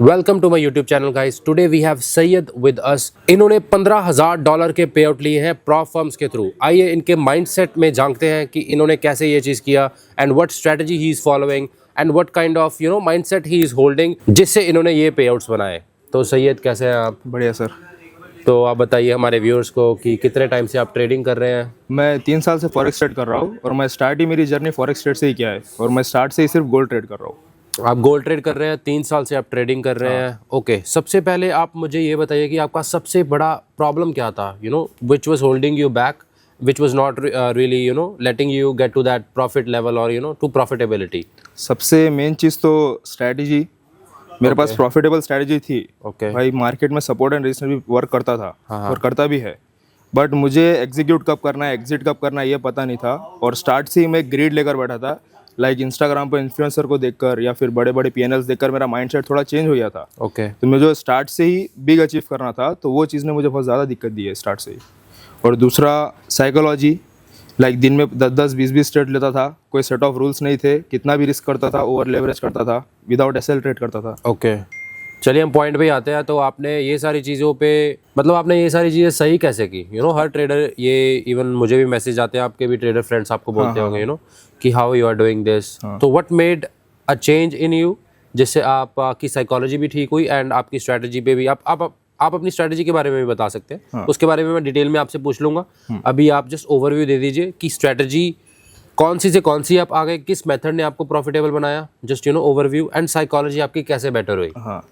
Welcome to my YouTube channel guys. Today we have Syed with us. इन्होंने $15,000 के पे out लिए हैं प्रॉप फर्म्स के थ्रू। आइए इनके माइंडसेट में जानते हैं कि इन्होंने कैसे ये चीज़ किया and what strategy he is following and what kind of mindset he is holding जिससे इन्होंने ये पे आउट्स बनाए। तो सैयद कैसे हैं आप? बढ़िया सर। तो आप बताइए हमारे व्यूअर्स को कि कितने टाइम से आप ट्रेडिंग कर रहे हैं? मैं 3 साल से फॉरेक्स ट्रेड कर रहा हूँ और मैं स्टार्ट ही मेरी जर्नी फॉरेक्स ट्रेड से ही किया है और मैं स्टार्ट से ही सिर्फ गोल्ड ट्रेड कर रहा हूँ। आप गोल्ड ट्रेड कर रहे हैं, 3 साल से आप ट्रेडिंग कर रहे हैं। ओके, सबसे पहले आप मुझे ये बताइए कि आपका सबसे बड़ा प्रॉब्लम क्या था, which was holding you back, which was not really letting you get to that profit level or to profitability? सबसे मेन चीज़ तो स्ट्रैटेजी। मेरे पास प्रॉफिटेबल स्ट्रैटेजी थी। ओके भाई मार्केट में सपोर्ट एंड रेजिस्टेंस भी वर्क करता था और करता भी है, बट मुझे एग्जीक्यूट कब करना है, एग्जिट कब करना है ये पता नहीं था। और स्टार्ट से ही मैं ग्रीड लेकर बैठा था। लाइक इंस्टाग्राम पर इन्फ्लुएंसर को देखकर या फिर बड़े बड़े PNLs देखकर मेरा माइंडसेट थोड़ा चेंज हो गया था। ओके तो मुझे स्टार्ट से ही बिग अचीव करना था, तो वो चीज़ ने मुझे बहुत ज़्यादा दिक्कत दी है स्टार्ट से ही। और दूसरा साइकोलॉजी। लाइक दिन में 10-10 20-20 ट्रेड लेता था, कोई सेट ऑफ रूल्स नहीं थे, कितना भी रिस्क करता था, ओवर लेवरेज करता था, विदाउट SL ट्रेड करता था। ओके चलिए हम पॉइंट पे ही आते हैं। तो आपने ये सारी चीज़ों पे आपने ये सारी चीज़ें सही कैसे की? हर ट्रेडर, ये इवन मुझे भी मैसेज आते हैं, आपके भी ट्रेडर फ्रेंड्स आपको बोलते होंगे कि how you are doing this. तो what made a change in you जिससे आपकी साइकोलॉजी भी ठीक हुई एंड आपकी स्ट्रैटेजी पे भी आप अपनी स्ट्रैटेजी के बारे में भी बता सकते हैं। उसके बारे में मैं डिटेल में आपसे पूछ लूँगा। अभी आप जस्ट ओवरव्यू दे दीजिए कि स्ट्रैटेजी कौन सी से कौन सी आप आ गए, किस मेथड ने आपको प्रॉफिटेबल बनाया, जस्ट ओवरव्यू एंड साइकोलॉजी आपकी कैसे बेटर हुई। हाँ,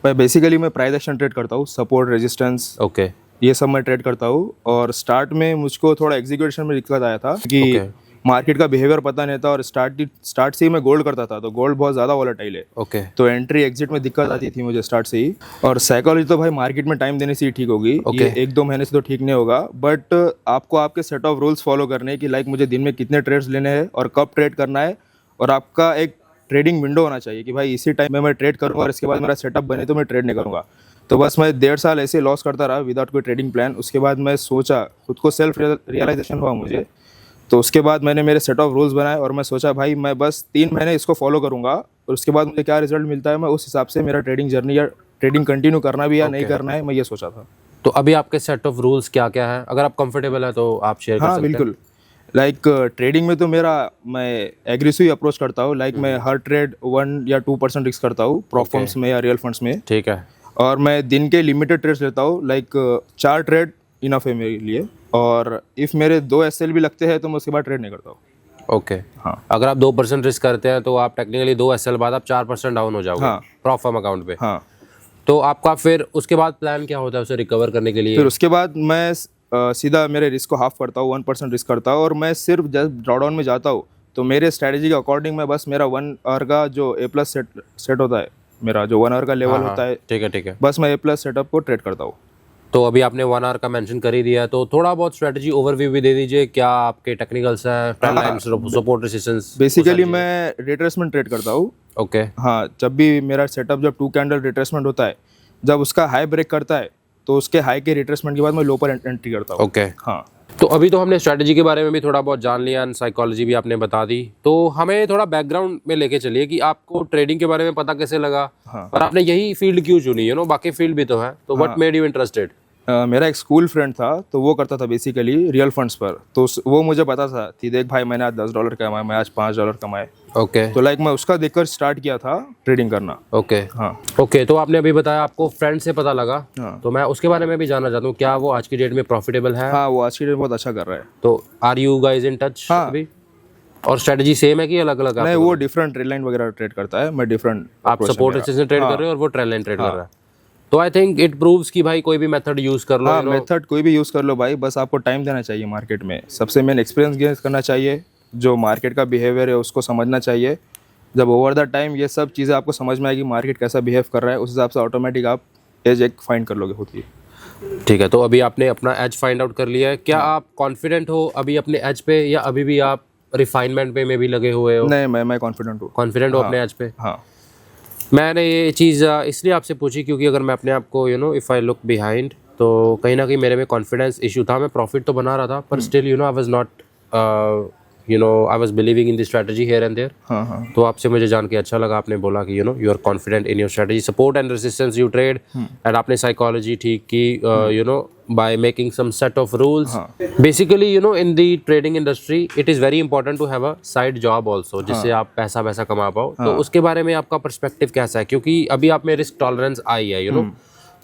मैं बेसिकली मैं प्राइस एक्शन ट्रेड करता हूँ, सपोर्ट रेजिस्टेंस ओके ये सब मैं ट्रेड करता हूँ। और स्टार्ट में मुझको थोड़ा एग्जीक्यूशन में दिक्कत आया था कि मार्केट का बिहेवियर पता नहीं था और स्टार्ट से ही मैं गोल्ड करता था, तो गोल्ड बहुत ज़्यादा वॉलेटाइल है। ओके तो एंट्री एग्जिट में दिक्कत आती थी मुझे स्टार्ट से ही। और साइकोलॉजी तो भाई मार्केट में टाइम देने से ही ठीक होगी। ये 1-2 महीने से तो ठीक नहीं होगा, बट आपको आपके सेट ऑफ रूल्स फॉलो करने की, लाइक मुझे दिन में कितने ट्रेड्स लेने हैं और कब ट्रेड करना है, और आपका एक ट्रेडिंग विंडो होना चाहिए कि भाई इसी टाइम में मैं ट्रेड करूँगा और इसके बाद मेरा सेटअप बने तो मैं ट्रेड नहीं करूँगा। तो बस मैं 1.5 साल ऐसे लॉस करता रहा विदाउट कोई ट्रेडिंग प्लान। उसके बाद मैं सोचा, खुद को सेल्फ रियलाइजेशन हुआ मुझे, तो उसके बाद मैंने मेरे सेट ऑफ रूल्स बनाए और मैं सोचा भाई मैं बस 3 महीने इसको फॉलो करूँगा और उसके बाद मुझे क्या रिजल्ट मिलता है मैं उस हिसाब से मेरा ट्रेडिंग जर्नी या ट्रेडिंग कंटिन्यू करना भी या नहीं करना है, मैं ये सोचा था। तो अभी आपके सेट ऑफ रूल्स क्या क्या है? अगर आप कंफर्टेबल है तो आप शेयर कर सकते हैं। बिल्कुल। लाइक ट्रेडिंग में तो मैं एग्रेसिव अप्रोच करता हूँ। लाइक मैं हर ट्रेड 1 या 2% रिस्क करता हूँ प्रॉप फर्म्स में या रियल फंड्स में। ठीक है। और मैं दिन के लिमिटेड ट्रेड्स लेता हूँ। लाइक 4 ट्रेड इनफ है मेरे लिए, और इफ़ मेरे 2 SL भी लगते हैं तो मैं उसके बाद ट्रेड नहीं करता हूँ। ओके हाँ, अगर आप 2% रिस्क करते हैं तो आप टेक्निकली 2 SL बाद आप 4% डाउन हो जाओगे प्रॉप फर्म अकाउंट पे। हाँ, तो आपका फिर उसके बाद प्लान क्या होता है उसे रिकवर करने के लिए? फिर उसके बाद मैं सीधा मेरे रिस्क को हाफ करता हूँ, 1% रिस्क करता हूँ, और मैं सिर्फ जब ड्रॉडाउन में जाता हूँ तो मेरे स्ट्रैटेजी के अकॉर्डिंग मैं बस मेरा 1 आवर का जो A+ सेट होता है, मेरा जो 1 आवर का लेवल होता है, ठीक है, बस मैं A+ सेटअप को ट्रेड करता हूँ। तो अभी आपने 1 आवर का मेंशन कर ही दिया, तो थोड़ा बहुत स्ट्रेटजी ओवरव्यू भी दे दीजिए। क्या आपके टेक्निकल्स हैं, trend lines, support resistance? Basically मैं रिट्रेसमेंट ट्रेड करता हूँ। ओके हाँ, जब भी मेरा सेटअप जब 2 कैंडल रिट्रेसमेंट होता है, जब उसका हाई ब्रेक करता है तो उसके हाई के रिट्रेसमेंट के बाद मैं लो पर एंट्री करता हूँ। ओके हाँ, तो अभी तो हमने स्ट्रेटजी के बारे में भी थोड़ा बहुत जान लिया एंड साइकोलॉजी भी आपने बता दी। तो हमें थोड़ा बैकग्राउंड में लेके चलिए कि आपको ट्रेडिंग के बारे में पता कैसे लगा और आपने यही फील्ड क्यों चुनी? बाकी फील्ड भी तो है, तो व्हाट मेड यू इंटरेस्टेड? मेरा एक स्कूल फ्रेंड था, तो वो करता था बेसिकली रियल फंड्स पर, तो वो मुझे पता था कि देख भाई मैंने आज $10 कमाए, मैं आज $5 कमाए। ओके तो लाइक मैं उसका देखकर स्टार्ट किया था ट्रेडिंग करना। ओके हाँ ओके, तो आपने अभी बताया आपको फ्रेंड से पता लगा। हाँ, तो मैं उसके बारे में भी जानना चाहता हूँ, क्या वो आज की डेट में प्रॉफिटेबल है? हाँ, वो आज की डेट बहुत अच्छा कर रहा है। तो are you guys in touch अभी? और स्ट्रेटजी सेम है कि अलग अलग? नहीं, वो डिफरेंट ट्रेड लाइन वगैरह ट्रेड करता है, मैं डिफरेंट। आप सपोर्ट रेजिस्टेंस ट्रेड कर रहे हो और वो ट्रेंड लाइन ट्रेड कर रहा है। तो आई थिंक इट प्रूव्स कि भाई कोई भी मेथड यूज कर लो। हाँ, मेथड कोई भी यूज़ कर लो भाई, बस आपको टाइम देना चाहिए मार्केट में। सबसे मेन एक्सपीरियंस गेन करना चाहिए, जो मार्केट का बिहेवियर है उसको समझना चाहिए। जब ओवर द टाइम ये सब चीज़ें आपको समझ में आएगी, मार्केट कैसा बिहेव कर रहा है, उस हिसाब से ऑटोमेटिक आप एज एक फाइंड कर लोगे होती है। ठीक है, तो अभी आपने अपना एज फाइंड आउट कर लिया है। क्या आप कॉन्फिडेंट हो अभी अपने एज पे, या अभी भी आप रिफाइनमेंट पे में भी लगे हुए हो? नहीं, मैं कॉन्फिडेंट हूँ। कॉन्फिडेंट हो अपने एज पे? हाँ, मैंने ये चीज़ इसलिए आपसे पूछी क्योंकि अगर मैं अपने आप को इफ़ आई लुक बिहाइंड, तो कहीं ना कहीं मेरे में कॉन्फिडेंस इशू था। मैं प्रॉफिट तो बना रहा था पर still I was not you know I was believing in the strategy here and there. हाँ हाँ तो आपसे मुझे जान के अच्छा लगा, आपने बोला कि you know you are confident in your strategy, support and resistance you trade, and आपने साइकोलॉजी ठीक की you know by making some set of rules. Basically you know in the trading industry it is very important to have a side job also, जिससे आप पैसा कमा पाओ। तो उसके बारे में आपका पर्सपेक्टिव कैसा है, क्योंकि अभी आप में रिस्क टॉलरेंस आई है यू नो,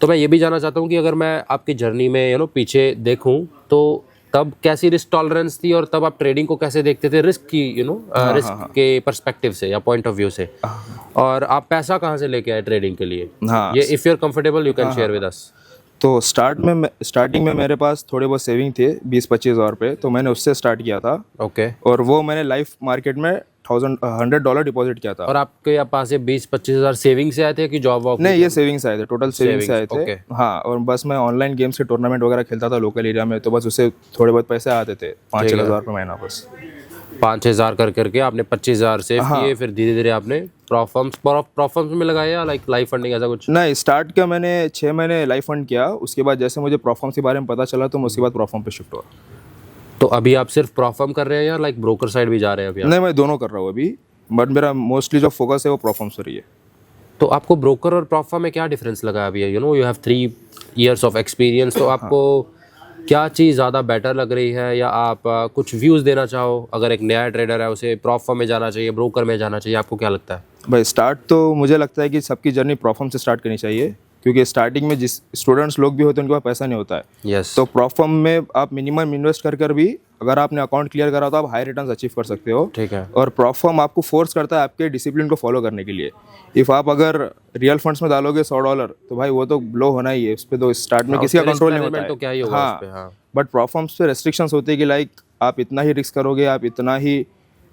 तो मैं ये भी जानना चाहता हूँ कि अगर मैं आपकी जर्नी में यू नो पीछे देखूँ तो तब कैसी रिस्क टॉलरेंस थी, और तब आप ट्रेडिंग को कैसे देखते थे रिस्क की यू नो रिस्क के पर्सपेक्टिव से या पॉइंट ऑफ व्यू से, और आप पैसा कहाँ से लेके आए ट्रेडिंग के लिए, ये if you are comfortable you can share with us. तो स्टार्टिंग में मेरे पास थोड़े बहुत सेविंग थे 20-25 हज़ार रुपये, तो मैंने उससे स्टार्ट किया था। ओके। और वो मैंने लाइफ मार्केट में $100 डिपॉजिट किया था। और आपके पास ये 20-25 हज़ार सेविंग से आए थे कि जॉब वॉब? नहीं, ये सेविंग्स आए थे, टोटल सेविंग्स से आए थे। हाँ, और बस मैं ऑनलाइन गेम्स के टूर्नामेंट वगैरह खेलता था लोकल एरिया में, तो बस उससे थोड़े बहुत पैसे आते थे, 5-6 हज़ार रुपये महीना बस। 5-6 हज़ार करके आपने 25 हज़ार सेव किए, फिर धीरे धीरे आपने प्रॉफर्म्स में लगाया, लाइक लाइफ फंडिंग ऐसा कुछ? नहीं, स्टार्ट किया मैंने 6 महीने लाइफ फंड किया, उसके बाद जैसे मुझे प्रॉफर्म्स के बारे में पता चला तो मैं उसके बाद प्रॉफर्म पे शिफ्ट हुआ। तो अभी आप सिर्फ प्रॉफर्म कर रहे हैं या लाइक ब्रोकर साइड भी जा रहे हैं अभी? नहीं, मैं दोनों कर रहा हूँ अभी, बट मेरा मोस्टली जो फोकस है वो प्रॉफर्म्स पर ही है। तो आपको ब्रोकर और प्रॉफर्म में क्या डिफरेंस लगा अभी? You know you have 3 years of experience, तो आपको क्या चीज़ ज़्यादा बेटर लग रही है, या आप कुछ व्यूज़ देना चाहो? अगर एक नया ट्रेडर है उसे प्रॉफर्म में जाना चाहिए, ब्रोकर में जाना चाहिए, आपको क्या लगता है? भाई स्टार्ट तो मुझे लगता है कि सबकी जर्नी प्रॉफर्म से स्टार्ट करनी चाहिए, क्योंकि स्टार्टिंग में जिस स्टूडेंट्स लोग भी होते हैं उनके पास पैसा नहीं होता है। यस। तो प्रॉफर्म में आप मिनिमम इन्वेस्ट कर भी अगर आपने अकाउंट क्लियर करा तो आप हाई रिटर्न्स अचीव कर सकते हो। ठीक है। और प्रॉफर्म आपको फोर्स करता है आपके डिसिप्लिन को फॉलो करने के लिए। इफ़ आप अगर रियल फंड्स में डालोगे $100 तो भाई वो तो लो होना ही है, उस पर तो स्टार्ट में किसी का कंट्रोल नहीं होता है। तो क्या ही होगा उस पे? हाँ। बट प्रॉफर्म्स पे रेस्ट्रिक्शंस होते हैं कि लाइक आप इतना ही रिस्क करोगे, आप इतना ही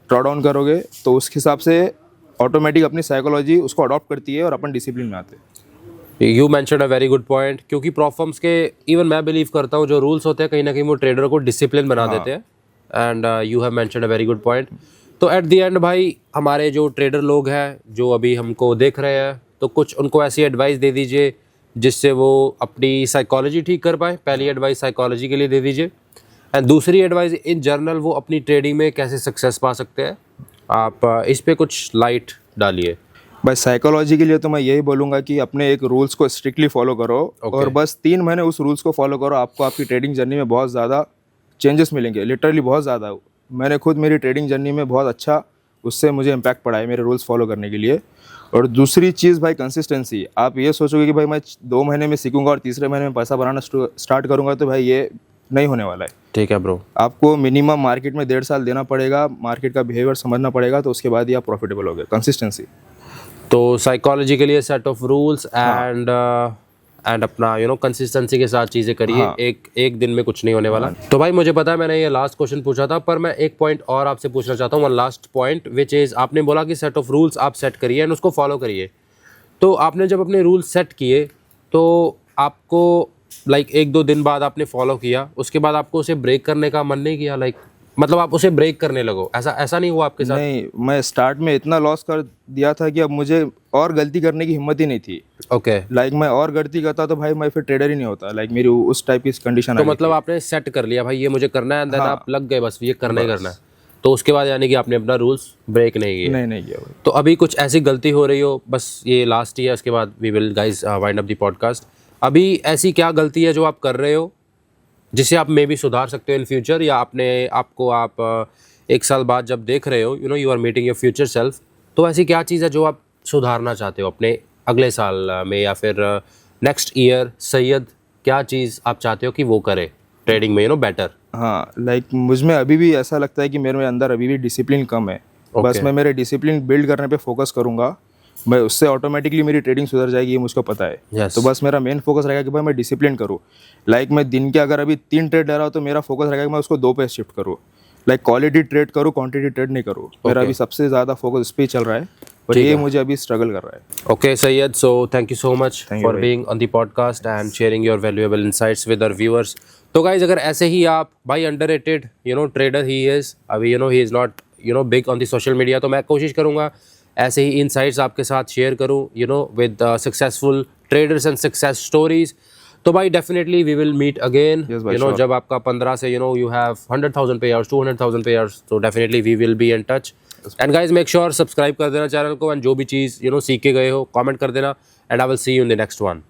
ड्रॉ डाउन करोगे, तो उस हिसाब से ऑटोमेटिक अपनी साइकोलॉजी उसको अडॉप्ट करती है और अपन डिसिप्लिन में आते हैं। You mention a very good point, क्योंकि प्रॉफर्म्स के इवन मैं बिलीव करता हूँ जो रूल्स होते हैं कहीं ना कहीं वो ट्रेडर को डिसिप्लिन बना देते हैं, and you have mention a very good point. तो एट द एंड भाई हमारे जो ट्रेडर लोग हैं जो अभी हमको देख रहे हैं, तो कुछ उनको ऐसी एडवाइस दे दीजिए जिससे वो अपनी साइकोलॉजी ठीक कर पाए। पहली एडवाइस साइकोलॉजी के लिए दे दीजिए, एंड दूसरी एडवाइस इन जनरल वो अपनी ट्रेडिंग में कैसे सक्सेस पा सकते हैं, आप इस पे कुछ लाइट डालिए। भाई साइकोलॉजी के लिए तो मैं यही बोलूँगा कि अपने एक रूल्स को स्ट्रिक्टली फॉलो करो। और बस 3 महीने उस रूल्स को फॉलो करो, आपको आपकी ट्रेडिंग जर्नी में बहुत ज़्यादा चेंजेस मिलेंगे, लिटरली बहुत ज़्यादा। मैंने खुद मेरी ट्रेडिंग जर्नी में बहुत अच्छा उससे मुझे इम्पैक्ट पड़ा है मेरे रूल्स फॉलो करने के लिए। और दूसरी चीज़ भाई कंसिस्टेंसी। आप ये सोचोगे कि भाई मैं 2 महीने में सीखूंगा और तीसरे महीने में पैसा बनाना स्टार्ट करूंगा, तो भाई ये नहीं होने वाला है। ठीक है ब्रो। आपको मिनिमम मार्केट में 1.5 साल देना पड़ेगा, मार्केट का बिहेवियर समझना पड़ेगा, तो उसके बाद ही आप प्रॉफिटेबल होगे। कंसिस्टेंसी। तो साइकोलॉजी के लिए सेट ऑफ रूल्स एंड अपना यू नो कंसिस्टेंसी के साथ चीज़ें करिए। एक दिन में कुछ नहीं होने वाला। तो भाई मुझे पता है मैंने ये लास्ट क्वेश्चन पूछा था, पर मैं एक पॉइंट और आपसे पूछना चाहता हूँ, one last point which is, आपने बोला कि सेट ऑफ रूल्स आप सेट करिए एंड उसको फॉलो करिए। तो आपने जब अपने रूल्स सेट किए तो आपको लाइक 1-2 दिन बाद आपने फॉलो किया, उसके बाद आपको उसे ब्रेक करने का मन नहीं किया? लाइक मतलब आप उसे ब्रेक करने लगो, ऐसा नहीं हुआ आपके साथ? नहीं, मैं स्टार्ट में इतना लॉस कर दिया था कि अब मुझे और गलती करने की हिम्मत ही नहीं थी। ओके। लाइक मैं और गलती करता तो भाई मैं फिर ट्रेडर ही नहीं होता। लाइक मेरी उस टाइप की कंडीशन। तो मतलब आपने सेट कर लिया भाई ये मुझे करना है, देन आप लग गए बस ये करना ही करना है, तो उसके बाद यानी कि आपने अपना रूल्स ब्रेक नहीं किया? नहीं किया भाई। तो अभी कुछ ऐसी गलती हो रही हो, बस ये लास्ट ही है, उसके बाद we will guys wind up the podcast. अभी ऐसी क्या गलती है जो आप कर रहे हो जिसे आप मे भी सुधार सकते हो इन फ्यूचर, या आप 1 साल बाद जब देख रहे हो, you know you are meeting your future self, तो ऐसी क्या चीज़ है जो आप सुधारना चाहते हो अपने अगले साल में, या फिर नेक्स्ट ईयर सैयद क्या चीज़ आप चाहते हो कि वो करे ट्रेडिंग में यू नो बेटर? हाँ, लाइक मुझ में अभी भी ऐसा लगता है कि मेरे अंदर अभी भी डिसिप्लिन कम है। बस मैं मेरे डिसिप्लिन बिल्ड करने पे फोकस करूँगा, मैं उससे ऑटोमेटिकली मेरी ट्रेडिंग सुधर जाएगी, ये मुझको पता है। तो बस मेरा मेन फोकस रहेगा कि भाई मैं डिसिप्लिन करूँ। लाइक मैं दिन के अगर अभी 3 ट्रेड ले रहा हूँ तो मेरा फोकस रहेगा कि मैं उसको 2 पे शिफ्ट करूँ। लाइक क्वालिटी ट्रेड करूँ, क्वांटिटी ट्रेड नहीं करूँ। मेरा अभी सबसे ज़्यादा फोकस इस पर ही चल रहा है, और ये मुझे अभी स्ट्रगल कर रहा है। Okay Syed, so thank you so much for being on the podcast and sharing your valuable insights with our viewers. तो गाइज अगर ऐसे ही आप भाई underrated you know trader he is, अभी you know he is not you know big on the social media, तो मैं कोशिश करूँगा ऐसे ही इनसाइट्स आपके साथ शेयर करूँ you know with successful traders and success stories. तो भाई definitely we will meet again, Yes, भाई, यू नो, sure. जब आपका 15 से यू हैव 100,000 पे आवर्स, 200,000 पे आवर्स, तो definitely we will be in touch. And guys make sure subscribe कर देना चैनल को, एंड जो भी चीज़ सीख के गए हो कमेंट कर देना, and I will see you in the next one.